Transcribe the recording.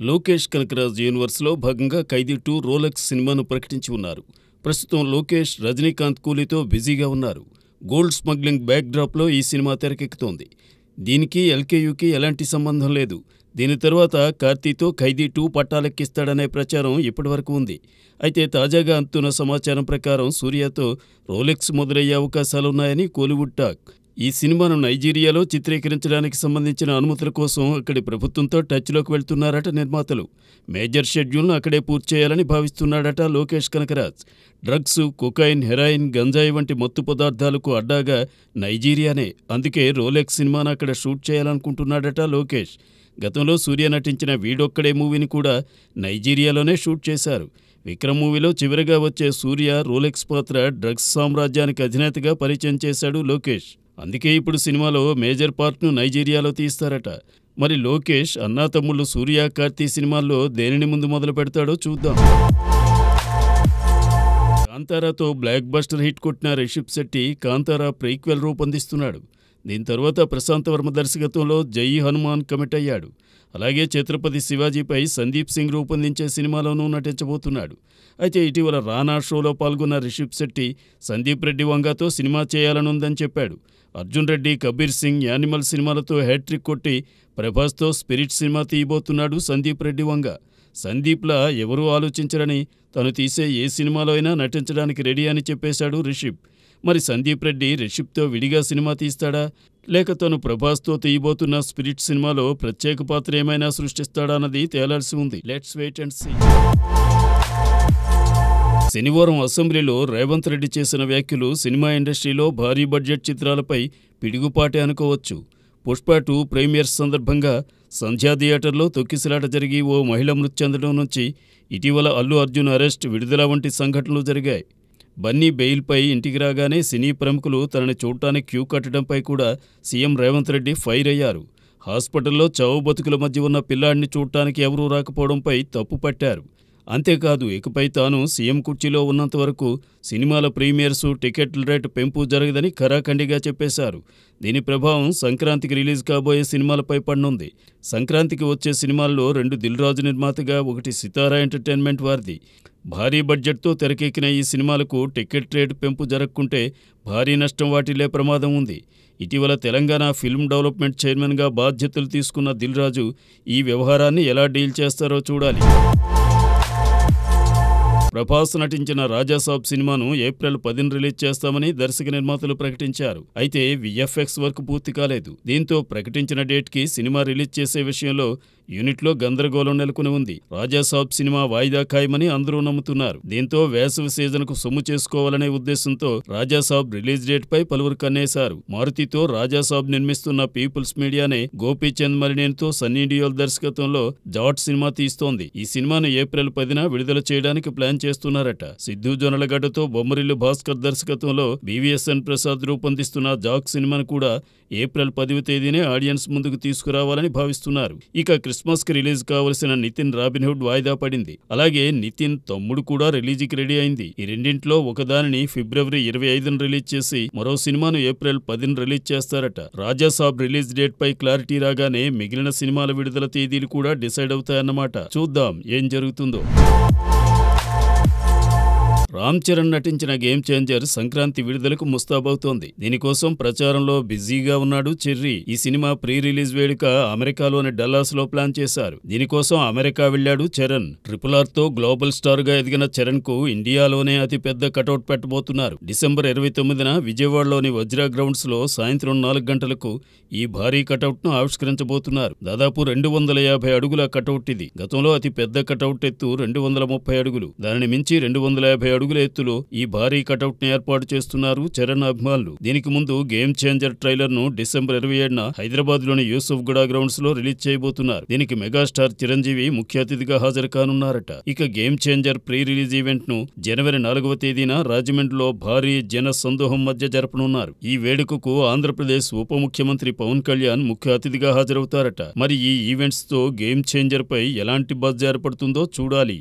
లోకేష్ కనకరాజ్ యూనివర్స్లో భాగంగా ఖైదీ 2 రోలెక్స్ సినిమాను ప్రకటించి ఉన్నారు. ప్రస్తుతం లోకేష్ రజనీకాంత్ కూలీతో బిజీగా ఉన్నారు. గోల్డ్ స్మగ్లింగ్ బ్యాక్ డ్రాప్లో ఈ సినిమా తెరకెక్కుతోంది. దీనికి ఎల్కేయూకి ఎలాంటి సంబంధం లేదు. దీని తర్వాత కార్తీతో ఖైదీ 2 పట్టాలెక్కిస్తాడనే ప్రచారం ఇప్పటివరకు ఉంది. అయితే తాజాగా అందుతున్న సమాచారం ప్రకారం సూర్యతో రోలెక్స్ మొదలయ్యే అవకాశాలున్నాయని కోలీవుడ్ టాక్. ఈ సినిమాను నైజీరియాలో చిత్రీకరించడానికి సంబంధించిన అనుమతుల కోసం అక్కడి ప్రభుత్వంతో టచ్లోకి వెళ్తున్నారట నిర్మాతలు. మేజర్ షెడ్యూల్ను అక్కడే పూర్తి చేయాలని భావిస్తున్నాడట Lokesh Kanagaraj. Drugs, cocaine, heroin, గంజాయి వంటి మత్తు పదార్థాలకు అడ్డాగా నైజీరియానే. అందుకే రోలెక్స్ సినిమాను అక్కడ షూట్ చేయాలనుకుంటున్నాడట లోకేష్. గతంలో సూర్య నటించిన వీడొక్కడే మూవీని కూడా నైజీరియాలోనే షూట్ చేశారు. విక్రమ్ మూవీలో చివరిగా వచ్చే సూర్య రోలెక్స్ పాత్ర డ్రగ్స్ సామ్రాజ్యానికి అధినేతగా పరిచయం చేశాడు లోకేష్. అందుకే ఇప్పుడు సినిమాలో మేజర్ పార్ట్ను నైజీరియాలో తీస్తారట. మరి లోకేష్ అన్నాతమ్ముళ్ళు సూర్య, కార్తీ సినిమాల్లో దేనిని ముందు మొదలు పెడతాడో చూద్దాం. కాంతారాతో బ్లాక్ బస్టర్ హిట్ కొట్టిన రిషబ్ శెట్టి కాంతారా ప్రీక్వెల్ రూపొందిస్తున్నాడు. దీని తర్వాత ప్రశాంత్ వర్మ దర్శకత్వంలో జై హనుమాన్ కమిట్ అయ్యాడు. అలాగే ఛత్రపతి శివాజీపై సందీప్ సింగ్ రూపొందించే సినిమాలోనూ నటించబోతున్నాడు. అయితే ఇటీవల రానా షోలో పాల్గొన్న రిషబ్ శెట్టి సందీప్ రెడ్డి వంగతో సినిమా చేయాలనుందని చెప్పాడు. అర్జున్ రెడ్డి, కబీర్ సింగ్, యానిమల్ సినిమాలతో హ్యాట్రిక్ కొట్టి ప్రభాస్తో స్పిరిట్ సినిమా తీయబోతున్నాడు సందీప్ రెడ్డి వంగ. సందీప్లా ఎవరూ ఆలోచించరని, తను తీసే ఏ సినిమాలో అయినా నటించడానికి రెడీ అని చెప్పేశాడు రిషబ్. మరి సందీప్ రెడ్డి రిషబ్తో విడిగా సినిమా తీస్తాడా, లేక తను ప్రభాస్తో తీయబోతున్న స్పిరిట్ సినిమాలో ప్రత్యేక పాత్ర ఏమైనా సృష్టిస్తాడా అన్నది తేలాల్సి ఉంది. Let's wait and see. శనివారం అసెంబ్లీలో రేవంత్ రెడ్డి చేసిన వ్యాఖ్యలు సినిమా ఇండస్ట్రీలో భారీ బడ్జెట్ చిత్రాలపై పిడుగుపాటే అనుకోవచ్చు. పుష్ప 2 ప్రీమియర్స్ సందర్భంగా సంధ్యా థియేటర్లో తొక్కిసలాట జరిగి ఓ మహిళ మృతి చెందడం నుంచి ఇటీవల అల్లు అర్జున్ అరెస్ట్, విడుదల వంటి సంఘటనలు జరిగాయి. బన్నీ బెయిల్పై ఇంటికి రాగానే సినీ ప్రముఖులు తనని చూడటానికి క్యూ కట్టడంపై కూడా సీఎం రేవంత్ రెడ్డి ఫైర్ అయ్యారు. హాస్పిటల్లో చావు బతుకుల మధ్య ఉన్న పిల్లాడిని చూడటానికి ఎవరూ రాకపోవడంపై తప్పు పట్టారు. అంతేకాదు, ఇకపై తాను సీఎం కుర్చీలో ఉన్నంతవరకు సినిమాల ప్రీమియర్సు, టికెట్ల రేటు పెంపు జరగదని ఖరాఖండిగా చెప్పేశారు. దీని ప్రభావం సంక్రాంతికి రిలీజ్ కాబోయే సినిమాలపై పడనుంది. సంక్రాంతికి వచ్చే సినిమాల్లో 2 దిల్ రాజు నిర్మాతగా, 1 సితారా ఎంటర్టైన్మెంట్ వారిది. భారీ బడ్జెట్తో తెరకెక్కిన ఈ సినిమాలకు టికెట్ రేటు పెంపు జరగకుంటే భారీ నష్టం వాటిల్లే ప్రమాదం ఉంది. ఇటీవల తెలంగాణ ఫిల్మ్ డెవలప్మెంట్ చైర్మన్గా బాధ్యతలు తీసుకున్న దిల్ రాజు ఈ వ్యవహారాన్ని ఎలా డీల్ చేస్తారో చూడాలి. ప్రభాస్ నటించిన రాజాసాబ్ సినిమాను ఏప్రిల్ 10న రిలీజ్ చేస్తామని దర్శక నిర్మాతలు ప్రకటించారు. అయితే విఎఫ్ఎక్స్ వర్క్ పూర్తి కాలేదు. దీంతో ప్రకటించిన డేట్కి సినిమా రిలీజ్ చేసే విషయంలో యూనిట్లో గందరగోళం నెలకొని ఉంది. రాజాసాబ్ సినిమా వాయిదా ఖాయమని అందరూ నమ్ముతున్నారు. దీంతో వేసవి సీజన్కు సొమ్ము చేసుకోవాలనే ఉద్దేశంతో రాజాసాబ్ రిలీజ్ డేట్ పై పలువురు కన్నేశారు. మారుతితో రాజాసాబ్ నిర్మిస్తున్న పీపుల్స్ మీడియానే గోపీచంద్ మలినేనితో సన్నీ డియోల్ దర్శకత్వంలో జాట్ సినిమా తీస్తోంది. ఈ సినిమాను ఏప్రిల్ 10న విడుదల చేయడానికి ప్లాన్ చేస్తున్నారట. సిద్ధు జొన్నలగడ్డతో బొమ్మరిల్లు భాస్కర్ దర్శకత్వంలో బీవీఎస్ఎన్ ప్రసాద్ రూపొందిస్తున్న జాక్ సినిమాను కూడా ఏప్రిల్ 10వ తేదీనే ఆడియన్స్ ముందుకు తీసుకురావాలని భావిస్తున్నారు. ఇక క్రిస్మస్ కి రిలీజ్ కావలసిన నితిన్ రాబిన్హుడ్ వాయిదా పడింది. అలాగే నితిన్ తమ్ముడు కూడా రిలీజ్కి రెడీ అయింది. ఈ రెండింటిలో ఒకదానిని ఫిబ్రవరి 25న రిలీజ్ చేసి మరో సినిమాను ఏప్రిల్ 10న రిలీజ్ చేస్తారట. రాజాసాబ్ రిలీజ్ డేట్ పై క్లారిటీ రాగానే మిగిలిన సినిమాల విడుదల తేదీలు కూడా డిసైడ్ అవుతాయన్నమాట. చూద్దాం ఏం జరుగుతుందో. రామ్ చరణ్ నటించిన గేమ్ చేంజర్ సంక్రాంతి విడుదలకు ముస్తాబవుతోంది. దీనికోసం ప్రచారంలో బిజీగా ఉన్నాడు చెర్రీ. ఈ సినిమా ప్రీ రిలీజ్ వేడుక అమెరికాలోని డల్లాస్ లో ప్లాన్ చేశారు. దీనికోసం అమెరికా వెళ్లాడు చరణ్. RRR తో గ్లోబల్ స్టార్ గా ఎదిగిన చరణ్ కు ఇండియాలోనే అతి పెద్ద కటౌట్ పెట్టబోతున్నారు. డిసెంబర్ 29న విజయవాడలోని వజ్రా గ్రౌండ్స్ లో సాయంత్రం 4 గంటలకు ఈ భారీ కటౌట్ ను ఆవిష్కరించబోతున్నారు. దాదాపు 250 అడుగుల కటౌట్ ఇది. గతంలో అతి పెద్ద కటౌట్ ఎత్తు 230 అడుగులు. దానిని మించి 250 అడుగుల ఎత్తులో ఈ భారీ కటౌట్ ని ఏర్పాటు చేస్తున్నారు చరణ్ అభిమానులు. దీనికి ముందు గేమ్ చేంజర్ ట్రైలర్ ను డిసెంబర్ 27న హైదరాబాద్ లోని యూసుఫ్ గూడ గ్రౌండ్స్ లో రిలీజ్ చేయబోతున్నారు. దీనికి మెగాస్టార్ చిరంజీవి ముఖ్య అతిథిగా హాజరు కానున్నారట. ఇక game changer pre release event ను జనవరి 4వ తేదీన రాజమండ్రిలో భారీ జన సందోహం మధ్య జరపనున్నారు. ఈ వేడుకకు ఆంధ్రప్రదేశ్ ఉప ముఖ్యమంత్రి పవన్ కళ్యాణ్ ముఖ్య అతిథిగా హాజరవుతారట. మరి ఈ ఈవెంట్స్ తో గేమ్ చేంజర్ పై ఎలాంటి బజ్ ఏర్పడుతుందో చూడాలి.